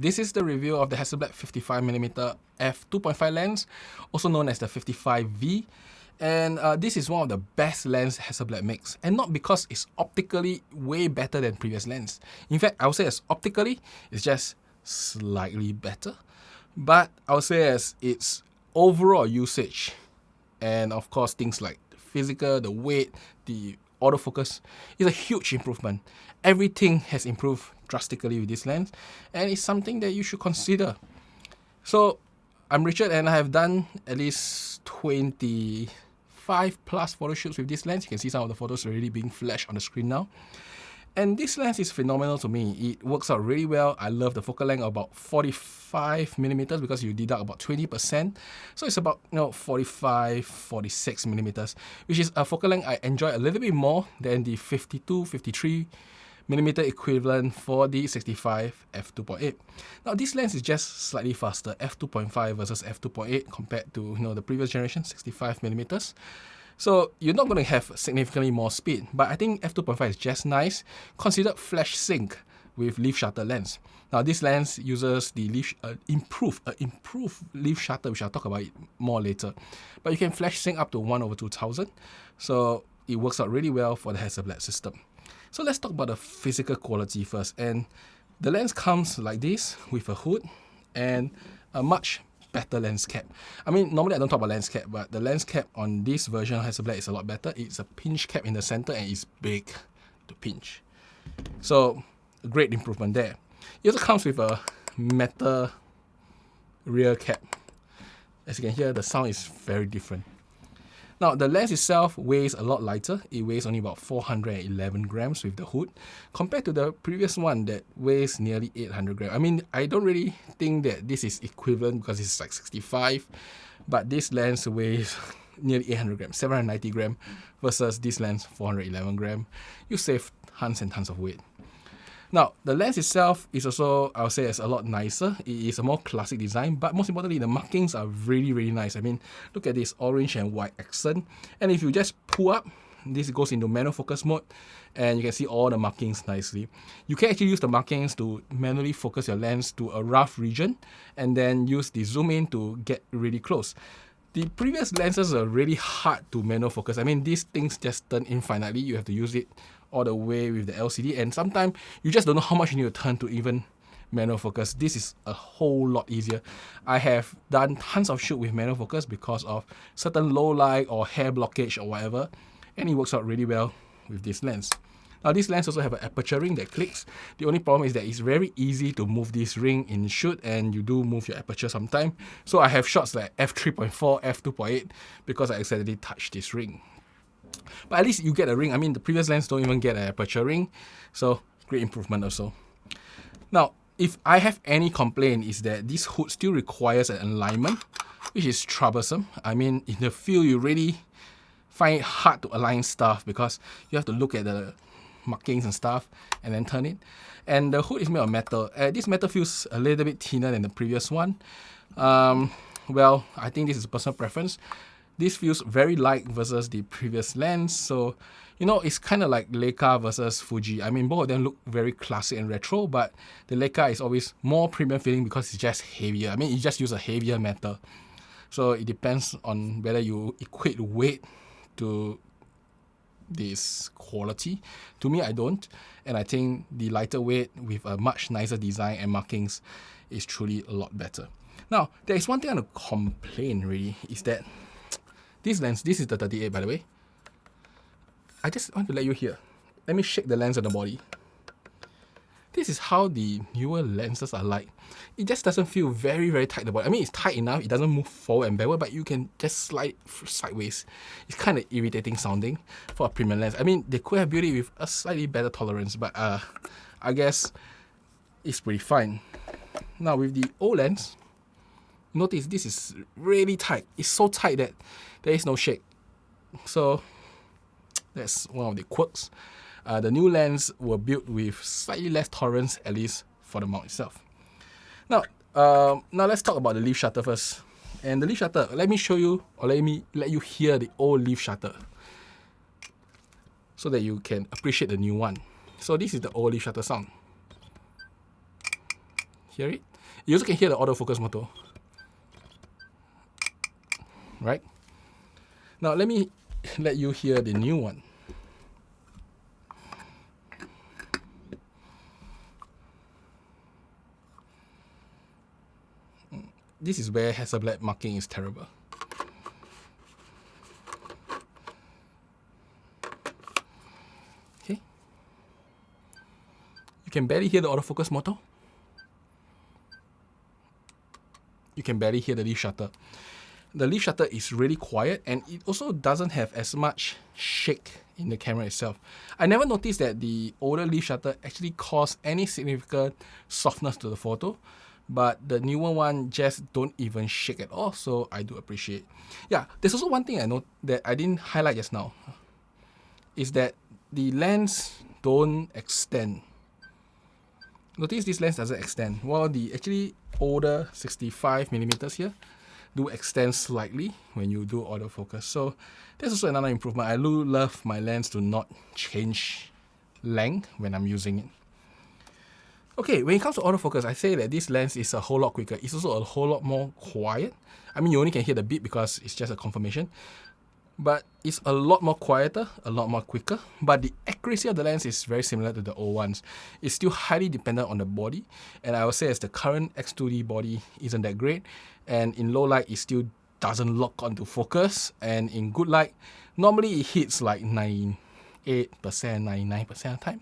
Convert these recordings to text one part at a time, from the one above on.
This is the review of the Hasselblad 55mm f2.5 lens, also known as the 55 V. And this is one of the best lens Hasselblad makes, and not because it's optically way better than previous lens. In fact, I would say as optically, it's just slightly better. But I would say as its overall usage, and of course things like physical, the weight, the autofocus, is a huge improvement. Everything has improved drastically with this lens, and it's something that you should consider. So I'm Richard, and I have done at least 25+ photo shoots with this lens. You can see some of the photos already being flashed on the screen now. And this lens is phenomenal to me. It works out really well. I love the focal length of about 45mm because you deduct about 20%. So it's about 45, 46mm, which is a focal length I enjoy a little bit more than the 52, 53mm equivalent for the 65 f2.8. Now this lens is just slightly faster, f2.5 versus f2.8 compared to the previous generation, 65mm. So you're not going to have significantly more speed, but I think f2.5 is just nice, considered flash sync with leaf shutter lens. Now this lens uses the improved leaf shutter, which I'll talk about it more later. But you can flash sync up to 1/2000, so it works out really well for the Hasselblad system. So let's talk about the physical quality first. And the lens comes like this with a hood and a much better lens cap. I mean, normally I don't talk about lens cap, but the lens cap on this version of Hasselblad is a lot better. It's a pinch cap in the center and it's big to pinch. So, a great improvement there. It also comes with a metal rear cap. As you can hear, the sound is very different. Now, the lens itself weighs a lot lighter. It weighs only about 411 grams with the hood, compared to the previous one that weighs nearly 800 grams. I mean, I don't really think that this is equivalent because it's like 65, but this lens weighs nearly 800 grams, 790 grams, versus this lens, 411 grams. You save tons and tons of weight. Now, the lens itself is also, I would say, is a lot nicer. It is a more classic design, but most importantly, the markings are really, really nice. I mean, look at this orange and white accent. And if you just pull up, this goes into manual focus mode, and you can see all the markings nicely. You can actually use the markings to manually focus your lens to a rough region, and then use the zoom in to get really close. The previous lenses are really hard to manual focus. I mean, these things just turn infinitely. You have to use it all the way with the LCD, and sometimes you just don't know how much you need to turn to even manual focus. This is a whole lot easier. I have done tons of shoot with manual focus because of certain low light or hair blockage or whatever, and it works out really well with this lens. Now this lens also have an aperture ring that clicks. The only problem is that it's very easy to move this ring in shoot, and you do move your aperture sometime. So I have shots like f3.4, f2.8 because I accidentally touched this ring. But at least you get a ring. I mean, the previous lens don't even get an aperture ring, so great improvement also. Now, if I have any complaint, is that this hood still requires an alignment, which is troublesome. I mean, in the field, you really find it hard to align stuff because you have to look at the markings and stuff and then turn it. And the hood is made of metal. This metal feels a little bit thinner than the previous one. Well, I think this is personal preference. This feels very light versus the previous lens, so it's kind of like Leica versus Fuji. I mean, both of them look very classic and retro, but the Leica is always more premium feeling because it's just heavier. I mean, you just use a heavier metal, so it depends on whether you equate weight to this quality. To me, I don't, and I think the lighter weight with a much nicer design and markings is truly a lot better. Now, there is one thing I want to complain really, is that this lens, this is the 38 by the way. I just want to let you hear. Let me shake the lens on the body. This is how the newer lenses are like. It just doesn't feel very, very tight the body. I mean, it's tight enough, it doesn't move forward and backward, but you can just slide sideways. It's kind of irritating sounding for a premium lens. I mean, they could have built it with a slightly better tolerance, but I guess it's pretty fine. Now with the old lens, notice this is really tight. It's so tight that there is no shake. So that's one of the quirks. The new lens were built with slightly less tolerance, at least for the mount itself. Now let's talk about the leaf shutter first. And the leaf shutter, let me show you, or let me let you hear the old leaf shutter so that you can appreciate the new one. So this is the old leaf shutter sound. Hear it? You also can hear the autofocus motor. Right? Now let me let you hear the new one. This is where Hasselblad marking is terrible. Okay. You can barely hear the autofocus motor. You can barely hear the leaf shutter. The leaf shutter is really quiet, and it also doesn't have as much shake in the camera itself. I never noticed that the older leaf shutter actually caused any significant softness to the photo, but the newer one just don't even shake at all, so I do appreciate. Yeah, there's also one thing I know that I didn't highlight just now, is that the lens don't extend. Notice this lens doesn't extend, while the actually older 65mm here do extend slightly when you do autofocus. So that's also another improvement. I do love my lens to not change length when I'm using it. Okay, when it comes to autofocus, I say that this lens is a whole lot quicker. It's also a whole lot more quiet. I mean, you only can hear the beep because it's just a confirmation. But it's a lot more quieter, a lot more quicker. But the accuracy of the lens is very similar to the old ones. It's still highly dependent on the body. And I would say as the current X2D body isn't that great. And in low light, it still doesn't lock onto focus. And in good light, normally it hits like 98%, 99% of the time.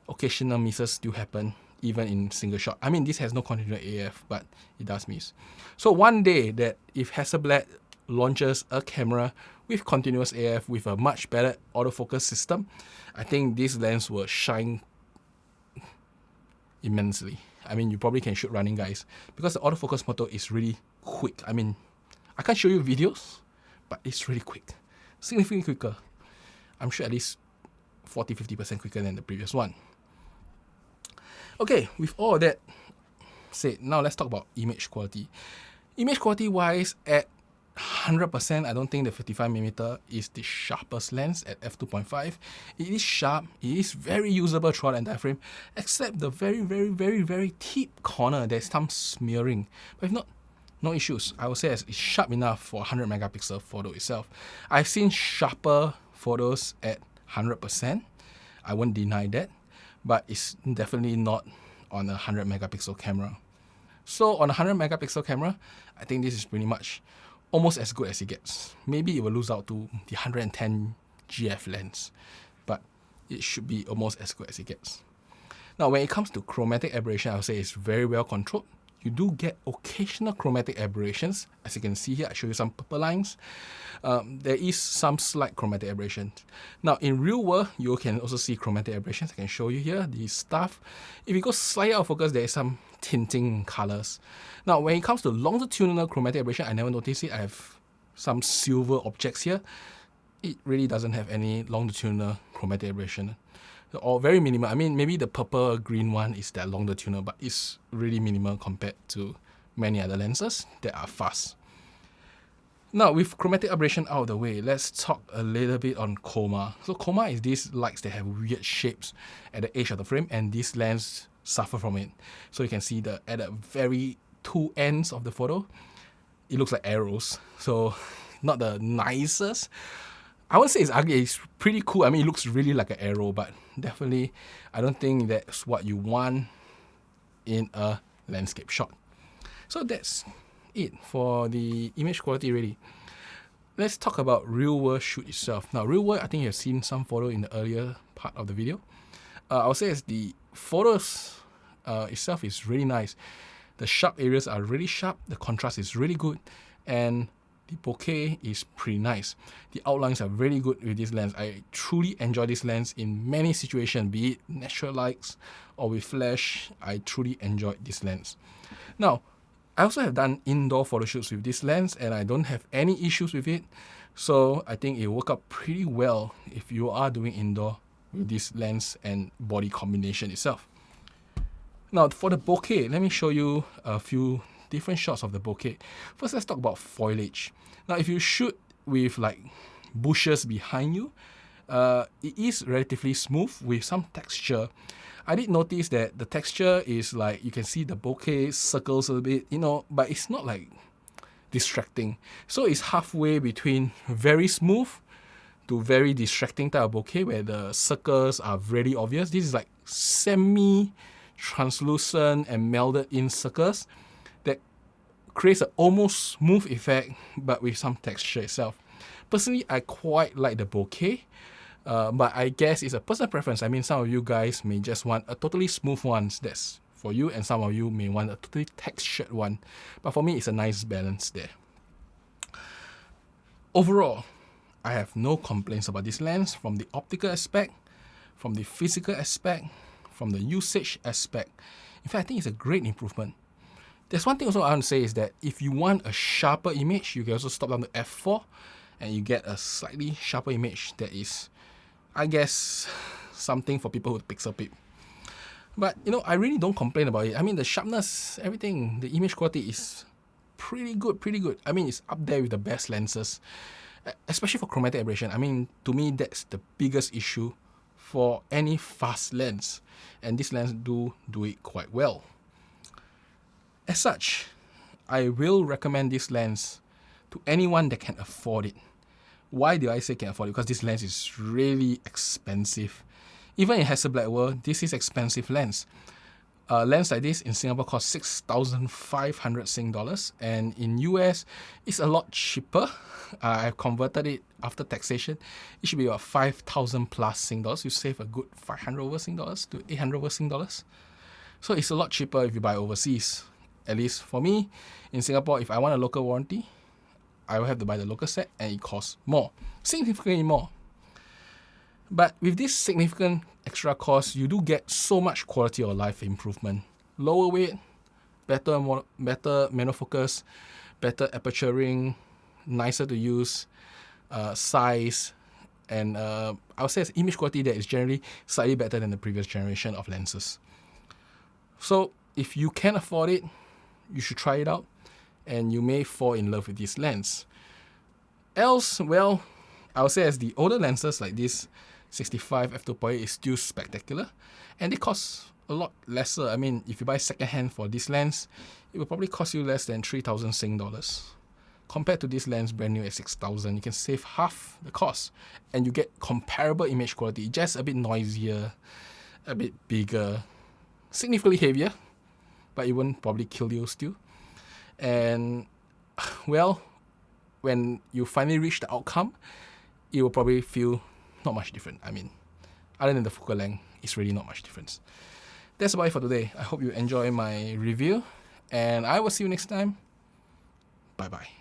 Occasional misses do happen, even in single shot. I mean, this has no continuous AF, but it does miss. So one day that if Hasselblad launches a camera with continuous AF with a much better autofocus system, I think this lens will shine immensely. I mean, you probably can shoot running, guys, because the autofocus motor is really quick. I mean, I can't show you videos, but it's really quick. Significantly quicker. I'm sure at least 40-50% quicker than the previous one. Okay, with all that said, now let's talk about image quality. Image quality wise, at 100%, I don't think the 55mm is the sharpest lens at F2.5. It is sharp, it is very usable throughout the entire frame, except the very tip corner, there's some smearing. But if not, no issues. I would say it's sharp enough for a 100 megapixel photo itself. I've seen sharper photos at 100%. I won't deny that, but it's definitely not on a 100 megapixel camera. So on a 100 megapixel camera, I think this is pretty much almost as good as it gets. Maybe it will lose out to the 110 GF lens, but it should be almost as good as it gets. Now, when it comes to chromatic aberration, I would say it's very well controlled. You do get occasional chromatic aberrations. As you can see here, I show you some purple lines. There is some slight chromatic aberration. Now, in real world, you can also see chromatic aberrations. I can show you here, the stuff. If you go slightly out of focus, there is some tinting colors. Now, when it comes to longitudinal chromatic aberration, I never noticed it. I have some silver objects here. It really doesn't have any longitudinal chromatic aberration. Or very minimal. I mean, maybe the purple green one is that longitudinal, but it's really minimal compared to many other lenses that are fast. Now, with chromatic aberration out of the way, let's talk a little bit on chroma. So chroma is these lights that have weird shapes at the edge of the frame, and this lens suffer from it. So you can see at the very two ends of the photo, it looks like arrows. So not the nicest. I wouldn't say it's ugly, it's pretty cool. I mean, it looks really like an arrow, but definitely I don't think that's what you want in a landscape shot. So that's it for the image quality really. Let's talk about real world shoot itself. Now, real world, I think you've seen some photo in the earlier part of the video. I would say as the photos itself is really nice. The sharp areas are really sharp, the contrast is really good, and the bokeh is pretty nice. The outlines are really good with this lens. I truly enjoy this lens in many situations, be it natural lights or with flash. I truly enjoyed this lens. Now, I also have done indoor photo shoots with this lens, and I don't have any issues with it. So I think it will work out pretty well if you are doing indoor with this lens and body combination itself. Now, for the bokeh, let me show you a few different shots of the bokeh. First, let's talk about foliage. Now, if you shoot with like bushes behind you, it is relatively smooth with some texture. I did notice that the texture is like, you can see the bokeh circles a bit, you know, but it's not like distracting. So it's halfway between very smooth to very distracting type of bokeh where the circles are very obvious. This is like semi-translucent and melded in circles that creates an almost smooth effect but with some texture itself. Personally, I quite like the bokeh. But I guess it's a personal preference. I mean, some of you guys may just want a totally smooth one. That's for you, and some of you may want a totally textured one. But for me, it's a nice balance there. Overall, I have no complaints about this lens from the optical aspect, from the physical aspect, from the usage aspect. In fact, I think it's a great improvement. There's one thing also I want to say is that if you want a sharper image, you can also stop down to f4 and you get a slightly sharper image that is, I guess, something for people who pixel peep. But, you know, I really don't complain about it. I mean, the sharpness, everything, the image quality is pretty good. I mean, it's up there with the best lenses, especially for chromatic aberration. I mean, to me, that's the biggest issue for any fast lens. And this lens do it quite well. As such, I will recommend this lens to anyone that can afford it. Why do I say can afford it? Because this lens is really expensive. Even in Hasselblad world, this is expensive lens. A lens like this in Singapore costs 6,500 Sing dollars, and in US, it's a lot cheaper. I've converted it after taxation. It should be about 5,000 plus Sing dollars. You save a good 500 over Sing dollars to 800 over Sing dollars. So it's a lot cheaper if you buy overseas. At least for me, in Singapore, if I want a local warranty, I will have to buy the local set and it costs more, significantly more. But with this significant extra cost, you do get so much quality of life improvement. Lower weight, better monofocus, better aperturing, nicer to use, size, and I would say it's image quality that is generally slightly better than the previous generation of lenses. So if you can afford it, you should try it out, and you may fall in love with this lens. Else, well, I would say as the older lenses like this 65 f2.8 is still spectacular, and they cost a lot lesser. I mean, if you buy secondhand for this lens, it will probably cost you less than 3,000 Sing dollars. Compared to this lens brand new at 6,000, you can save half the cost, and you get comparable image quality, just a bit noisier, a bit bigger, significantly heavier, but it won't probably kill you still. And, well, when you finally reach the outcome, it will probably feel not much different. I mean, other than the focal length, it's really not much difference. That's about it for today. I hope you enjoy my review, and I will see you next time. Bye-bye.